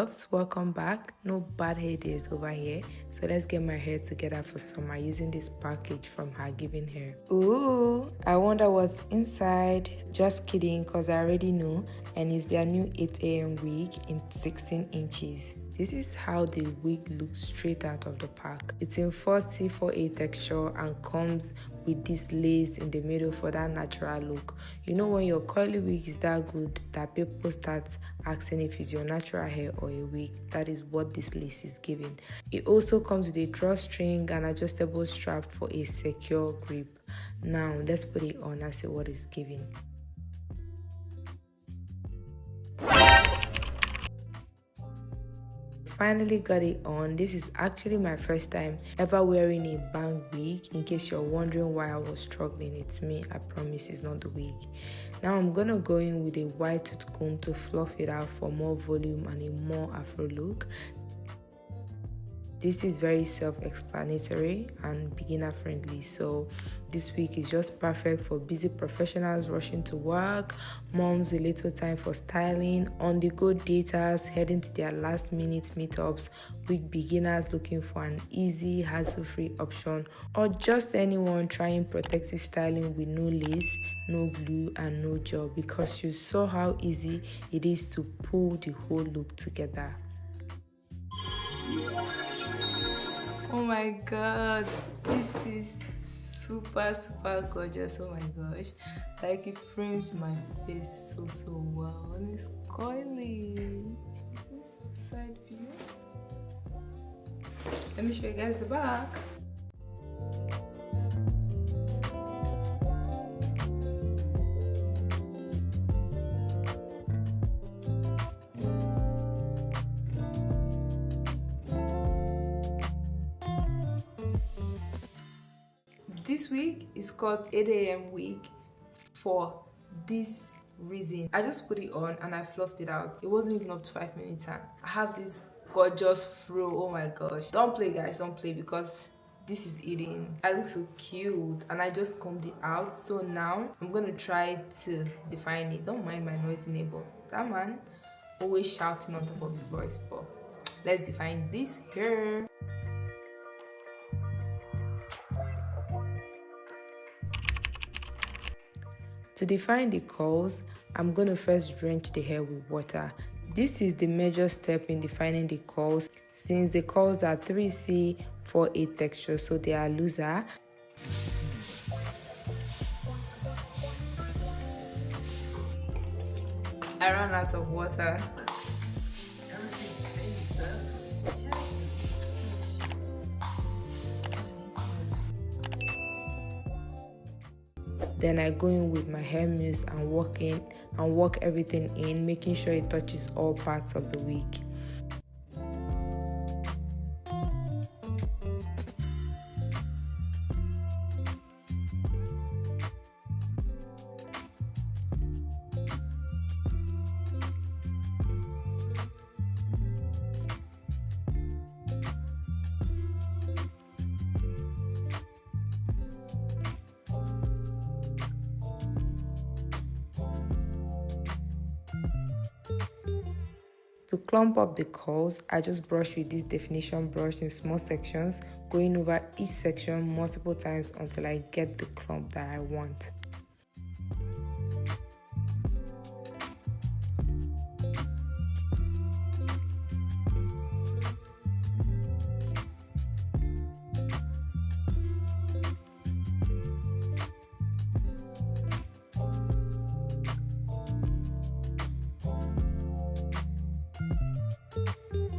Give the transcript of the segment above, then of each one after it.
loves, welcome back. No bad hair days over here, so let's get my hair together for summer using this package from HerGivenHair. Ooh, I wonder what's inside. Just kidding, cause I already know, and it's their new 8 a.m. wig in 16 inches. This is how the wig looks straight out of the pack. It's in 4C4A texture and comes with this lace in the middle for that natural look. You know when your curly wig is that good that people start asking if it's your natural hair or a wig, that is what this lace is giving. It also comes with a drawstring and adjustable strap for a secure grip. Now let's put it on and see what it's giving. Finally got it on. This is actually my first time ever wearing a bang wig. In case you're wondering why I was struggling, it's me. I promise it's not the wig. Now I'm gonna go in with a wide tooth comb to fluff it out for more volume and a more afro look. This is very self-explanatory and beginner friendly, so this week is just perfect for busy professionals rushing to work, moms with little time for styling, on-the-go daters heading to their last-minute meetups, wig beginners looking for an easy, hassle-free option, or just anyone trying protective styling with no lace, no glue, and no gel, because you saw how easy it is to pull the whole look together. Oh my god, this is super gorgeous. Oh my gosh, like it frames my face so well, and it's coily. Is this side view? Let me show you guys the back. This wig is called 8 a.m. wig for this reason. I just put it on and I fluffed it out. It wasn't even up to 5 minutes and I have this gorgeous fro. Oh my gosh. Don't play guys, don't play, because this is eating. I look so cute and I just combed it out. So now I'm gonna try to define it. Don't mind my noisy neighbor. That man always shouting on top of his voice, but let's define this hair. To define the curls, I'm going to first drench the hair with water. This is the major step in defining the curls, since the curls are 3C4A texture, so they are looser. I ran out of water. Then I go in with my hair mousse and work everything in, making sure it touches all parts of the wig. To clump up the curls, I just brush with this definition brush in small sections, going over each section multiple times until I get the clump that I want.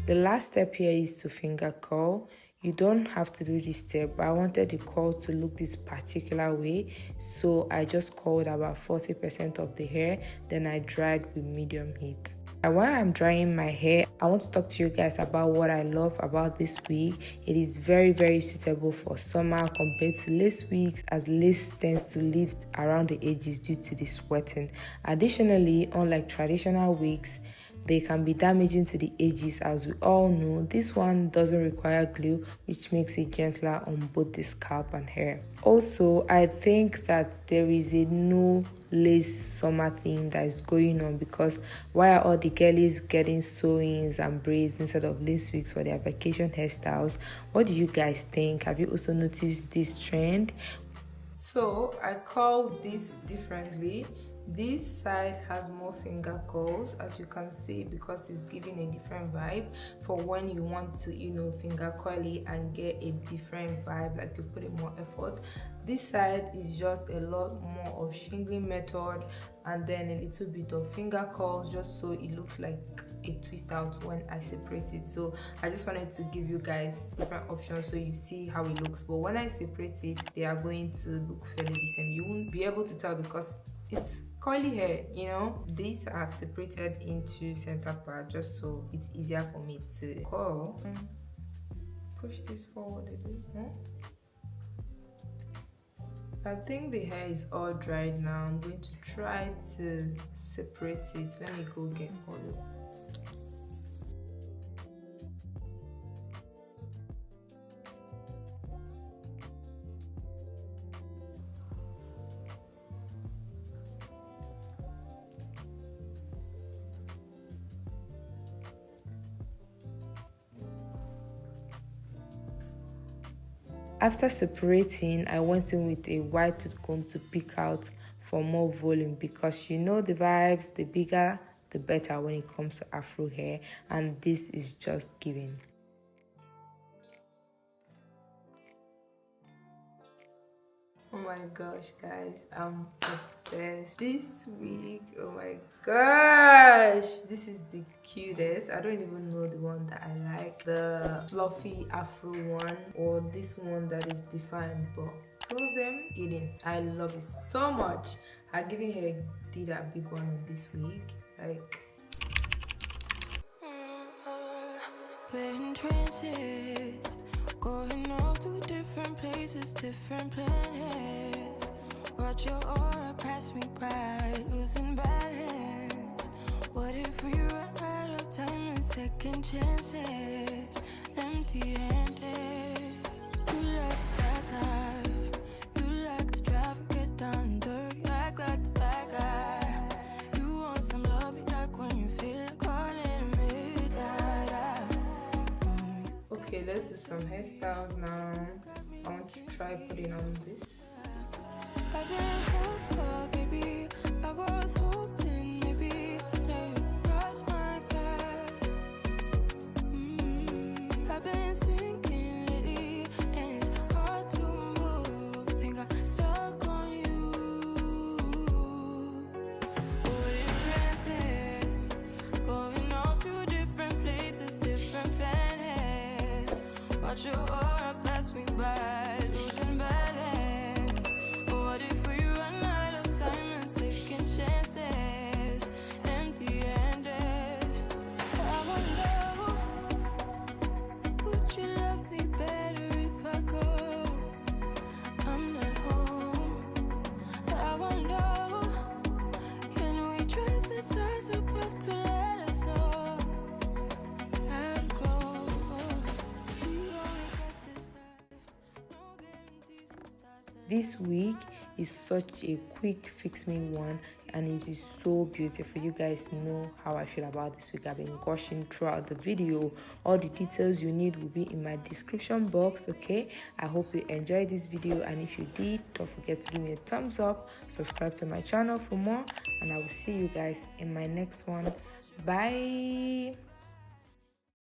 The last step here is to finger curl. You don't have to do this step, but I wanted the curl to look this particular way, so I just curled about 40% of the hair, then I dried with medium heat. And while I'm drying my hair, I want to talk to you guys about what I love about this wig. It is very suitable for summer compared to lace wigs, as lace tends to lift around the edges due to the sweating. Additionally, unlike traditional wigs, they can be damaging to the edges. As we all know, this one doesn't require glue, which makes it gentler on both the scalp and hair. Also, I think that there is a no lace summer thing that is going on, because why are all the girlies getting sewings and braids instead of lace wigs for their vacation hairstyles? What do you guys think? Have you also noticed this trend? So I call this differently. This side has more finger curls, as you can see, because it's giving a different vibe for when you want to, finger coily and get a different vibe, like you put in more effort. This side is just a lot more of shingling method and then a little bit of finger curls, just so it looks like a twist out when I separate it. So I just wanted to give you guys different options so you see how it looks. But when I separate it, they are going to look fairly the same. You won't be able to tell because it's curly hair, These I've separated into center part just so it's easier for me to curl. Push this forward a bit. I think the hair is all dried now. I'm going to try to separate it. Let me go get oil. After separating, I went in with a wide tooth comb to pick out for more volume, because the vibes, the bigger the better when it comes to afro hair, and this is just giving. Oh my gosh, guys, I'm obsessed. This week, oh my gosh, this is the cutest. I don't even know the one that I like, the fluffy afro one or this one that is defined, but two of them eating. I love it so much. HerGivenHair did a big one on this week, like. We're in trances, going all to different places, different planets. Watch your aura pass me by, losing balance. What if we run out of time and second chances? Empty-handed. You like the fast life, you like to drive and get down and dirty, act like the bad guy. You want some love, be like when you feel like calling at midnight. Okay, let's do some hairstyles now. I want to try putting on this. I've been hopeful, baby. I was hoping maybe that you cross my path. I've been sinking lately, and it's hard to move. Think I'm stuck on you. We're in transits, going off to different places, different planets. Watch your aura pass me by, losing balance. What if we run out of time and second chances? Empty-handed. I wonder, would you love me better if I go? I'm not home. I wonder, can we trust the stars above to let us know how to go? We only got this life, no guarantees and stars. This week is such a quick fix me one, and it is so beautiful. You guys know how I feel about this week. I've been gushing throughout the video. All the details you need will be in my description box. Okay, I hope you enjoyed this video, and if you did, don't forget to give me a thumbs up, subscribe to my channel for more, and I will see you guys in my next one. Bye.